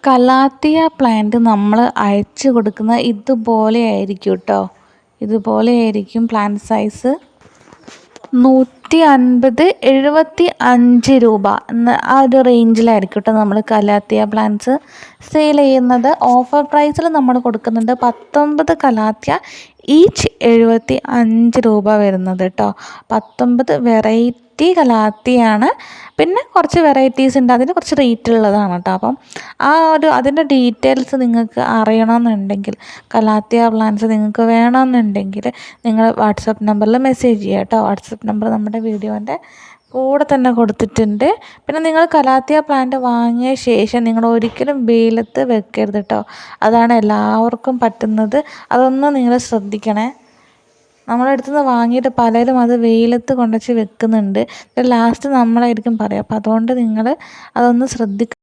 Calathea plant നമ്മൾ അയച്ചു കൊടുക്കുന്ന ഇതുപോലെ ആയിരിക്കും കേട്ടോ. ഇതുപോലെ ആയിരിക്കും പ്ലാന്റ് സൈസ്. 150-75 രൂപ എന്ന ആ ഒരു റേഞ്ചിലായിരിക്കും കേട്ടോ നമ്മൾ കലാത്തിയ പ്ലാന്റ്സ് സെയിൽ ചെയ്യുന്നത്. ഓഫർ പ്രൈസിൽ നമ്മൾ കൊടുക്കുന്നുണ്ട് 19 കലാത്തിയ ഈച്ച് 75 രൂപ വരുന്നത് കേട്ടോ. 19 വെറൈറ്റി കലാത്തിയാണ്. പിന്നെ കുറച്ച് വെറൈറ്റീസ് ഉണ്ട്, അതിന് കുറച്ച് റേറ്റ് ഉള്ളതാണ് കേട്ടോ. അപ്പം അതിൻ്റെ ഡീറ്റെയിൽസ് നിങ്ങൾക്ക് അറിയണമെന്നുണ്ടെങ്കിൽ, കലാത്തിയ പ്ലാന്റ്സ് നിങ്ങൾക്ക് വേണമെന്നുണ്ടെങ്കിൽ നിങ്ങൾ വാട്സപ്പ് നമ്പറിൽ മെസ്സേജ് ചെയ്യുക കേട്ടോ. വാട്സപ്പ് നമ്പർ നമ്മുടെ വീഡിയോൻ്റെ കൂടെ തന്നെ കൊടുത്തിട്ടുണ്ട്. പിന്നെ നിങ്ങൾ കലാത്തിയ പ്ലാന്റ് വാങ്ങിയ ശേഷം നിങ്ങൾ ഒരിക്കലും വെയിലത്ത് വെക്കരുത് കേട്ടോ. അതാണ് എല്ലാവർക്കും പറ്റുന്നത്. അതൊന്നും നിങ്ങൾ ശ്രദ്ധിക്കണേ. നമ്മുടെ അടുത്ത് നിന്ന് വാങ്ങിയിട്ട് പലരും അത് വെയിലത്ത് കൊണ്ടുവച്ച് വെക്കുന്നുണ്ട്. ലാസ്റ്റ് നമ്മളായിരിക്കും പറയുക. അപ്പോൾ അതുകൊണ്ട് നിങ്ങൾ അതൊന്ന് ശ്രദ്ധിക്കുക.